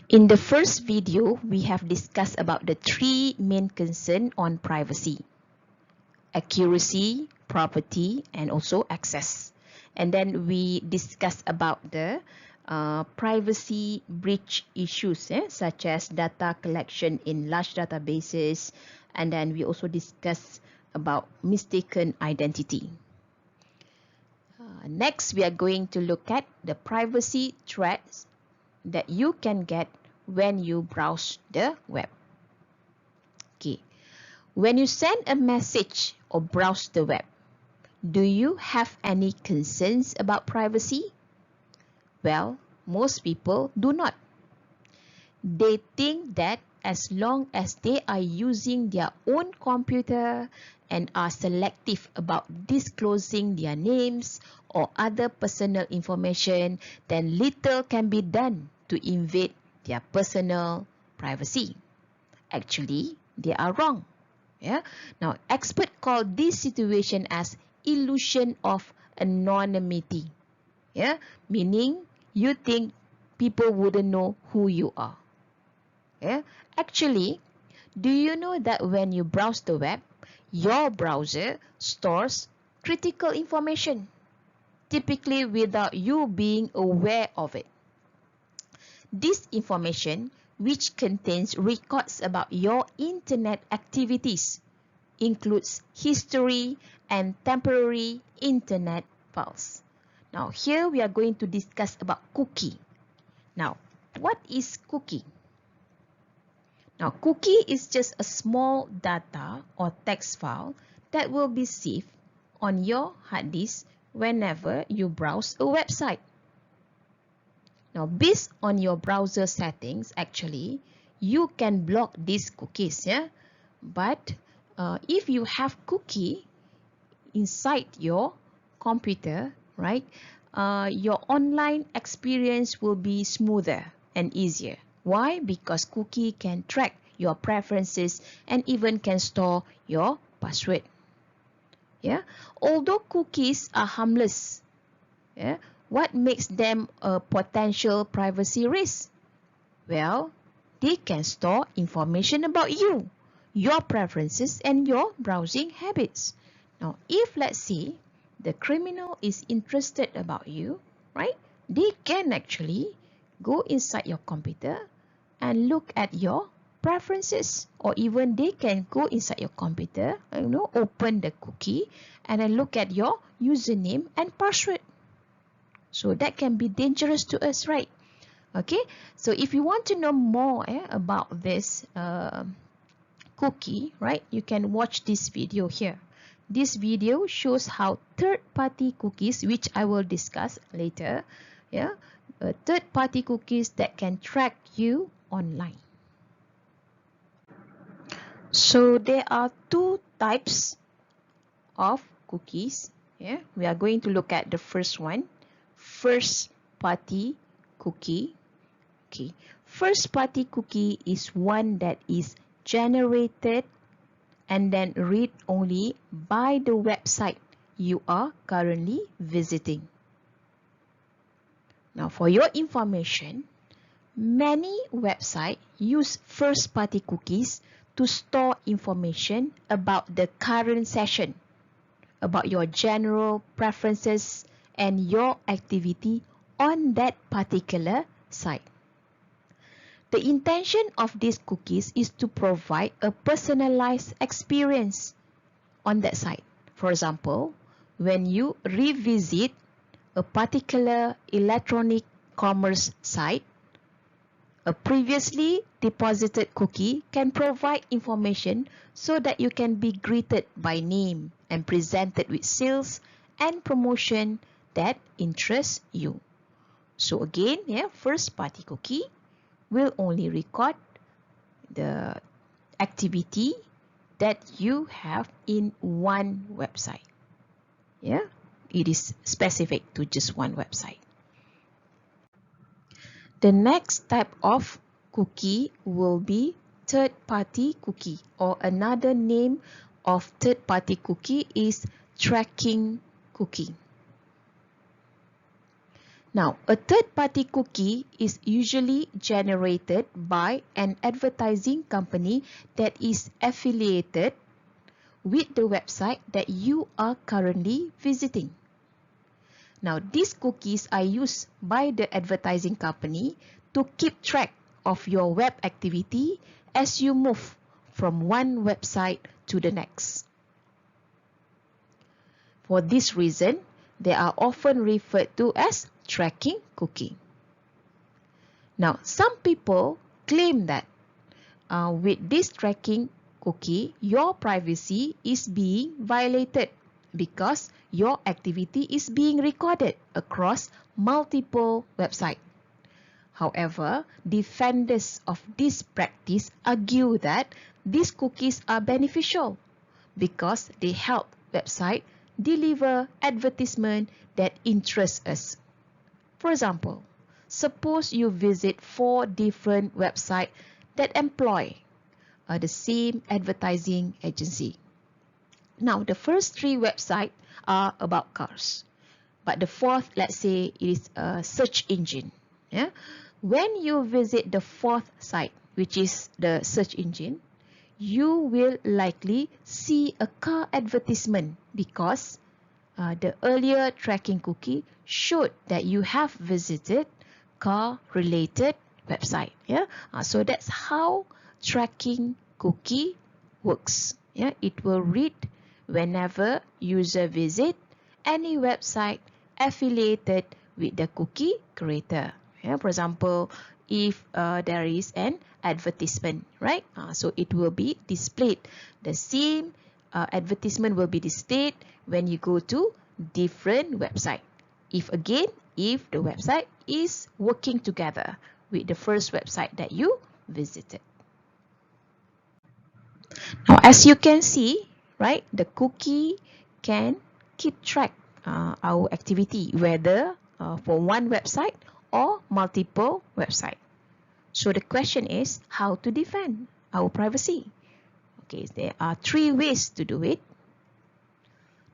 In the first video, we have discussed about the three main concerns on privacy: accuracy, property, and also access. And then we discussed about the privacy breach issues, such as data collection in large databases. And then we also discussed about mistaken identity. Next, we are going to look at the privacy threats that you can get when you browse the web. Okay, when you send a message or browse the web, do you have any concerns about privacy? Well, most people do not. They think that as long as they are using their own computer and are selective about disclosing their names or other personal information, then little can be done to invade their personal privacy. Actually, they are wrong. Now, experts call this situation as illusion of anonymity. Meaning you think people wouldn't know who you are. Actually, do you know that when you browse the web, your browser stores critical information, typically without you being aware of it? This information, which contains records about your internet activities, includes history and temporary internet files. Now, here we are going to discuss about cookie. Now, what is cookie? Now, cookie is just a small data or text file that will be saved on your hard disk whenever you browse a website. Now, based on your browser settings, actually, you can block these cookies. But if you have cookie inside your computer, right, your online experience will be smoother and easier. Why? Because cookie can track your preferences and even can store your password. Although cookies are harmless, what makes them a potential privacy risk? Well, they can store information about you, your preferences, and your browsing habits. Now, if let's say the criminal is interested about you, right, they can actually go inside your computer and look at your preferences, or even they can go inside your computer, open the cookie and then look at your username and password. So that can be dangerous to us, right? Okay, so if you want to know more about this cookie, right, you can watch this video here. This video shows how third-party cookies, which I will discuss later, third-party cookies that can track you online. So there are two types of cookies. We are going to look at the first one, first-party cookie. Okay, first-party cookie is one that is generated and then read only by the website you are currently visiting. Now, for your information, many websites use first-party cookies to store information about the current session, about your general preferences and your activity on that particular site. The intention of these cookies is to provide a personalized experience on that site. For example, when you revisit a particular electronic commerce site, a previously deposited cookie can provide information so that you can be greeted by name and presented with sales and promotion that interest you. So again, first-party cookie will only record the activity that you have in one website. It is specific to just one website. The next type of cookie will be third-party cookie, or another name of third-party cookie is tracking cookie. Now, a third-party cookie is usually generated by an advertising company that is affiliated with the website that you are currently visiting. Now, these cookies are used by the advertising company to keep track of your web activity as you move from one website to the next. For this reason, they are often referred to as tracking cookie. Now, some people claim that with this tracking cookie, your privacy is being violated because your activity is being recorded across multiple websites. However, defenders of this practice argue that these cookies are beneficial because they help websites deliver advertisement that interest us. For example, suppose you visit 4 different websites that employ the same advertising agency. Now, the first 3 websites are about cars, but the fourth, let's say, is a search engine. Yeah? When you visit the fourth site, which is the search engine, you will likely see a car advertisement because the earlier tracking cookie showed that you have visited car-related website. Yeah, so that's how tracking cookie works. Yeah, it will read whenever user visit any website affiliated with the cookie creator. Yeah, for example, if there is an advertisement, right? So it will be displayed. The same advertisement will be displayed when you go to different website. If the website is working together with the first website that you visited. Now, as you can see, right, the cookie can keep track our activity, whether for one website or multiple websites. So the question is how to defend our privacy. Okay, there are 3 ways to do it.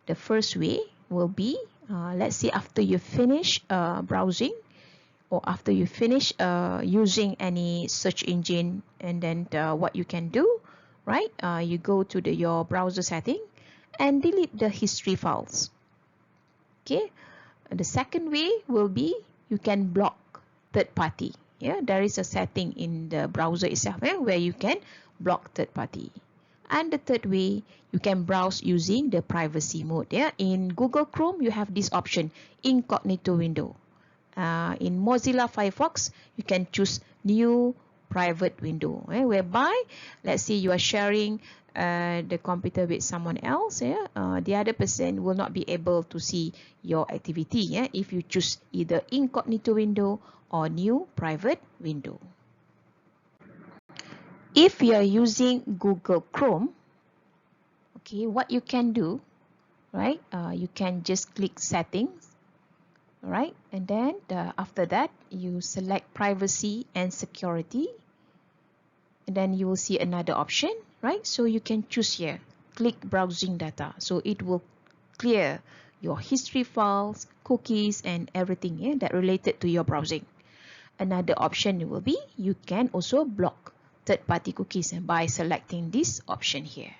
The first way will be, let's say after you finish browsing or after you finish using any search engine, and then what you can do, right? You go to your browser setting and delete the history files. Okay. The second way will be you can block third party. Yeah, there is a setting in the browser itself where you can block third party. And the third way, you can browse using the privacy mode. Yeah, in Google Chrome, you have this option, incognito window. In Mozilla Firefox, you can choose new private window, whereby, let's say you are sharing the computer with someone else, the other person will not be able to see your activity if you choose either incognito window or new private window. If you are using Google Chrome, okay, what you can do, right? You can just click settings, right? And then after that, you select privacy and security. And then you will see another option, right? So you can choose here, click browsing data. So it will clear your history files, cookies, and everything that related to your browsing. Another option will be you can also block third-party cookies by selecting this option here.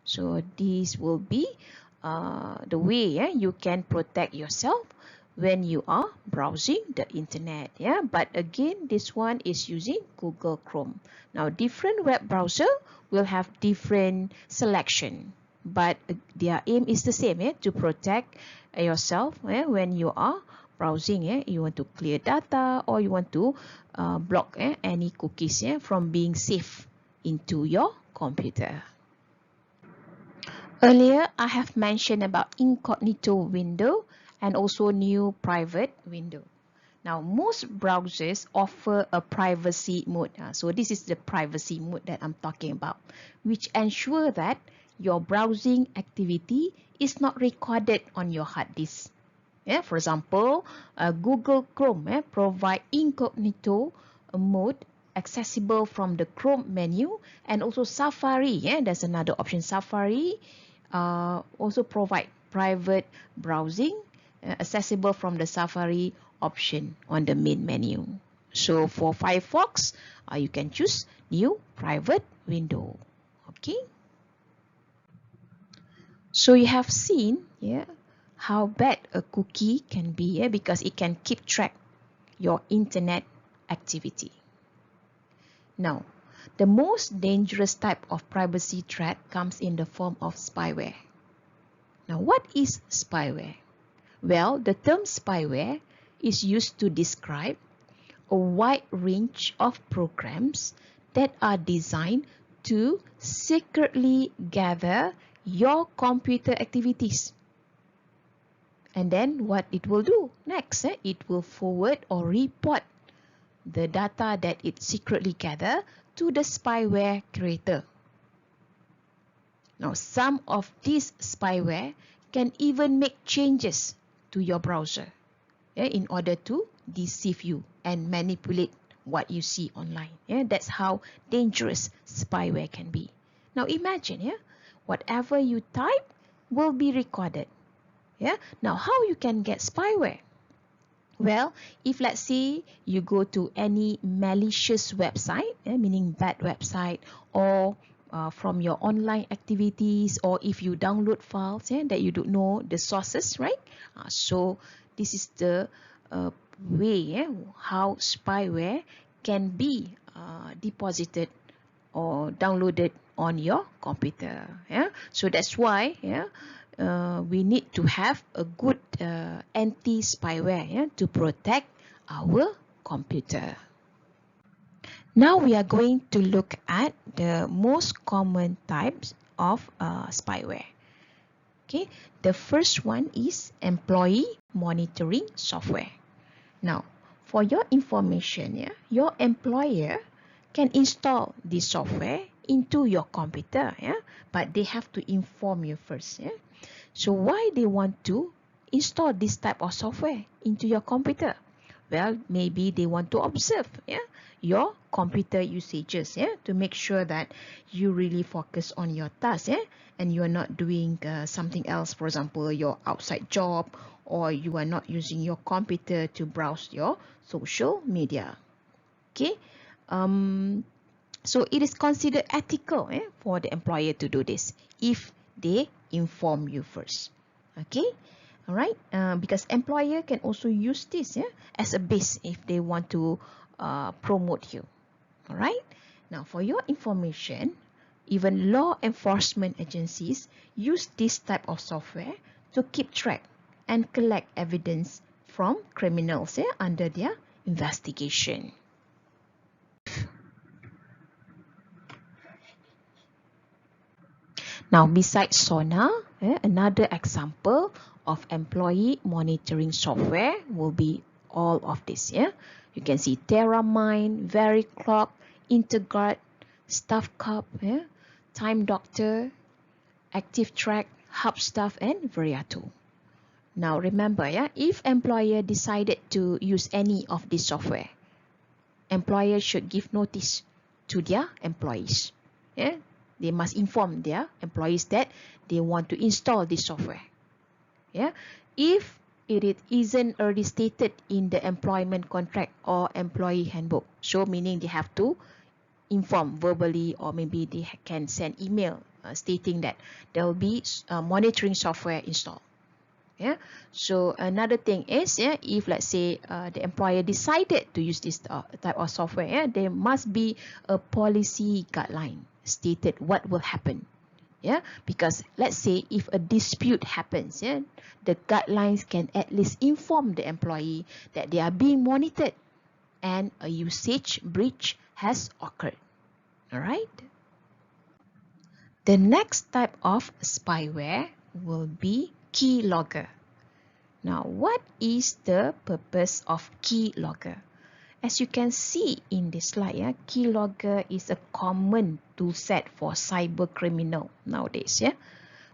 So this will be the way you can protect yourself when you are browsing the internet. But again, this one is using Google Chrome. Now, different web browser will have different selection, but their aim is the same, to protect yourself when you are browsing. You want to clear data, or you want to block any cookies from being saved into your computer. Earlier, I have mentioned about incognito window and also new private window. Now, most browsers offer a privacy mode. So this is the privacy mode that I'm talking about, which ensure that your browsing activity is not recorded on your hard disk. For example, Google Chrome provide incognito mode accessible from the Chrome menu, and also Safari. There's another option. Safari also provide private browsing accessible from the Safari option on the main menu. So for Firefox, you can choose new private window. Okay. So you have seen, how bad a cookie can be, because it can keep track your internet activity. Now, the most dangerous type of privacy threat comes in the form of spyware. Now, what is spyware? Well, the term spyware is used to describe a wide range of programs that are designed to secretly gather your computer activities. And then what it will do next, it will forward or report the data that it secretly gathered to the spyware creator. Now, some of these spyware can even make changes to your browser, in order to deceive you and manipulate what you see online. That's how dangerous spyware can be. Now imagine, whatever you type will be recorded. Now how you can get spyware? Well, if let's say you go to any malicious website, meaning bad website, or from your online activities, or if you download files that you don't know the sources, right? So this is the way how spyware can be deposited or downloaded on your computer. So that's why we need to have a good anti-spyware to protect our computer. Now we are going to look at the most common types of spyware. Okay, the first one is employee monitoring software. Now, for your information, your employer can install this software into your computer, but they have to inform you first. So why they want to install this type of software into your computer? Well, maybe they want to observe your computer usages, to make sure that you really focus on your task, and you are not doing something else, for example, your outside job, or you are not using your computer to browse your social media. Okay, so it is considered ethical for the employer to do this if they inform you first. Okay, all right, because employer can also use this as a base if they want to promote you. All right, now for your information, even law enforcement agencies use this type of software to keep track and collect evidence from criminals under their investigation. Now, besides Sona, another example of employee monitoring software will be all of this. You can see TerraMine, VeriClock, Interguard, StuffCup, Time Doctor, ActiveTrack, HubStuff, and Veriato. Now remember, if employer decided to use any of this software, employer should give notice to their employees. They must inform their employees that they want to install this software. If it isn't already stated in the employment contract or employee handbook, so meaning they have to inform verbally, or maybe they can send email stating that there will be monitoring software installed. So another thing is, if let's say the employer decided to use this type of software, there must be a policy guideline stated what will happen. Because let's say if a dispute happens, the guidelines can at least inform the employee that they are being monitored and a usage breach has occurred. All right. The next type of spyware will be keylogger. Now, what is the purpose of keylogger? As you can see in this slide, keylogger is a common tool set for cyber criminal nowadays.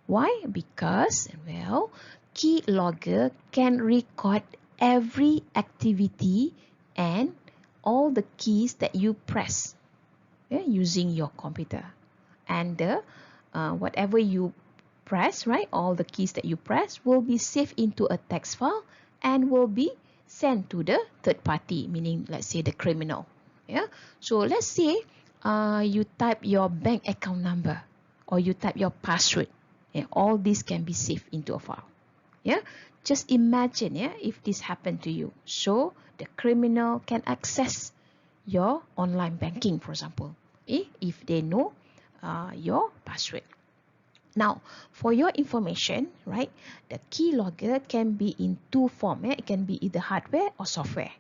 Why? Because, well, keylogger can record every activity and all the keys that you press using your computer. And whatever you press, right, all the keys that you press will be saved into a text file and will be sent to the third party, meaning let's say the criminal. Yeah. So let's say you type your bank account number or you type your password. Yeah, all this can be saved into a file. Yeah. Just imagine, yeah, if this happened to you. So the criminal can access your online banking, for example, if they know your password. Now, for your information, right, the keylogger can be in two forms. Yeah? It can be either hardware or software.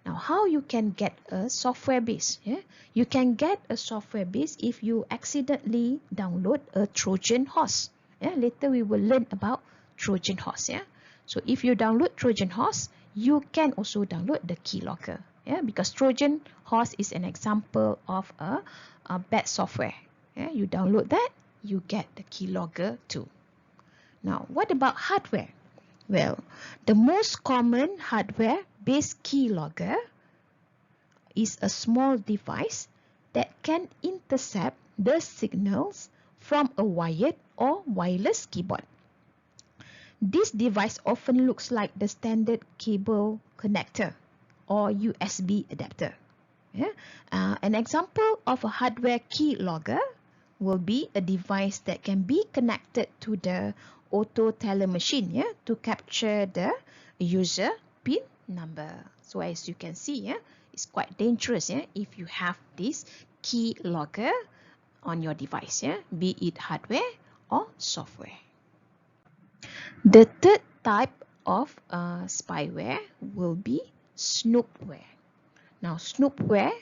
Now, how you can get a software base? Yeah? You can get a software base if you accidentally download a Trojan horse. Yeah? Later we will learn about Trojan horse. Yeah? So if you download Trojan horse, you can also download the keylogger. Yeah? Because Trojan horse is an example of a bad software. Yeah? You download that, you get the keylogger too. Now, what about hardware? Well, the most common hardware-based keylogger is a small device that can intercept the signals from a wired or wireless keyboard. This device often looks like the standard cable connector or USB adapter. Yeah? An example of a hardware keylogger will be a device that can be connected to the auto teller machine, yeah, to capture the user PIN number. So as you can see, yeah, it's quite dangerous, yeah, if you have this keylogger on your device, yeah, be it hardware or software. The third type of spyware will be snoopware. Now, snoopware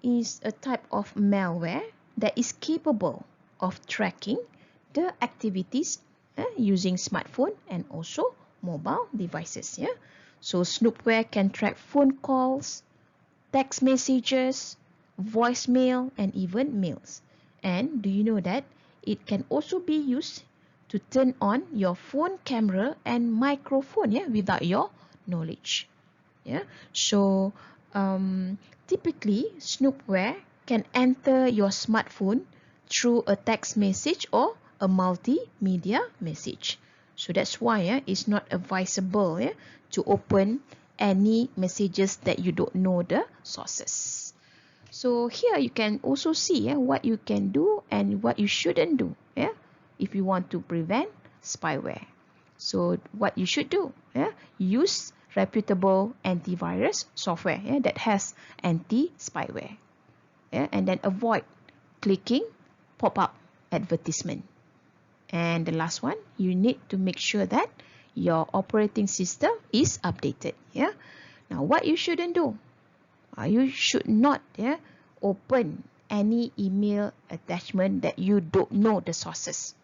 is a type of malware that is capable of tracking the activities using smartphone and also mobile devices. Yeah? So snoopware can track phone calls, text messages, voicemail, and even mails. And do you know that it can also be used to turn on your phone camera and microphone, yeah, without your knowledge. Yeah. So typically snoopware can enter your smartphone through a text message or a multimedia message. So that's why it's not advisable to open any messages that you don't know the sources. So here you can also see what you can do and what you shouldn't do if you want to prevent spyware. So what you should do, use reputable antivirus software that has anti-spyware, and then avoid clicking pop-up advertisement. And the last one, you need to make sure that your operating system is updated. Now what you shouldn't do, you should not open any email attachment that you don't know the sources.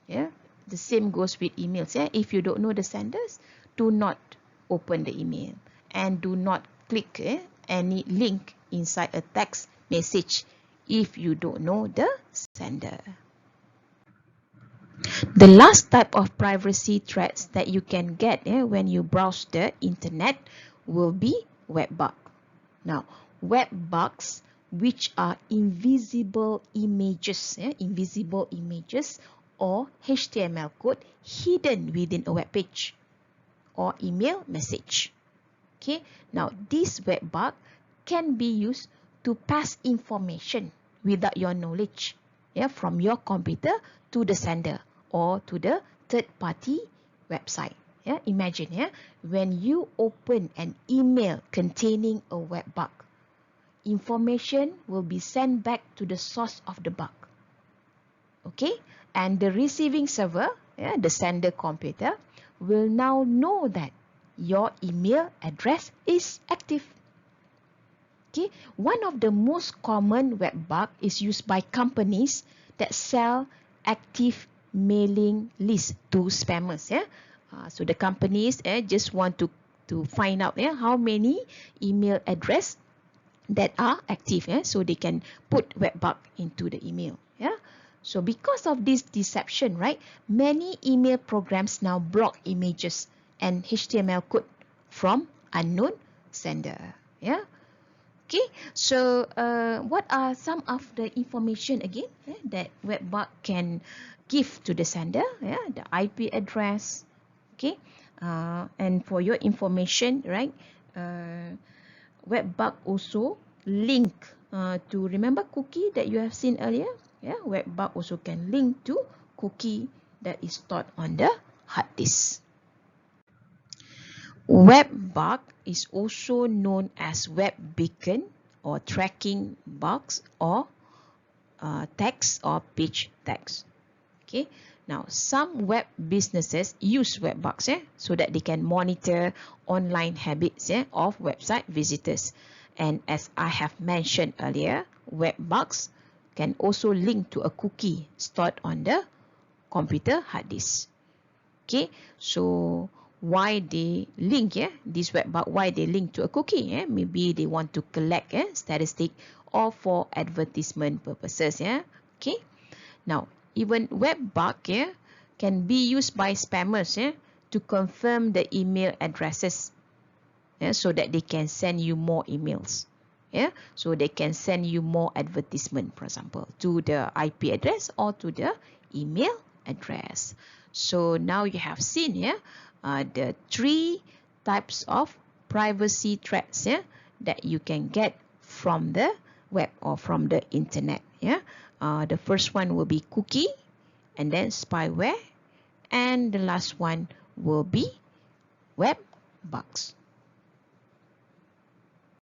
The same goes with emails. If you don't know the senders, do not open the email and do not click any link inside a text message if you don't know the sender. The last type of privacy threats that you can get when you browse the internet will be web bug. Now, web bugs, which are invisible images or HTML code hidden within a web page or email message. Okay, now this web bug can be used to pass information without your knowledge from your computer to the sender or to the third-party website. Imagine when you open an email containing a web bug, information will be sent back to the source of the bug. Okay, and the receiving server, the sender computer, will now know that your email address is active. Okay, one of the most common web bug is used by companies that sell active mailing lists to spammers. So the companies just want to find out how many email address that are active, so they can put web bug into the email. So because of this deception, right, many email programs now block images and HTML code from unknown sender. Okay, so what are some of the information again that web bug can give to the sender? The IP address, okay, And for your information, right, web bug also link to, remember cookie that you have seen earlier? Yeah, web bug also can link to cookie that is stored on the hard disk. Web bug is also known as web beacon or tracking bugs or text or page tags. Okay, now some web businesses use web bugs so that they can monitor online habits of website visitors. And as I have mentioned earlier, web bugs can also link to a cookie stored on the computer hard disk. Okay, so why they link this web bug, why they link to a cookie? Maybe they want to collect statistic or for advertisement purposes. Okay, now even web bug can be used by spammers to confirm the email addresses so that they can send you more emails. So they can send you more advertisement, for example, to the IP address or to the email address. So now you have seen the 3 types of privacy threats that you can get from the web or from the internet. The first one will be cookie, and then spyware, and the last one will be web bugs.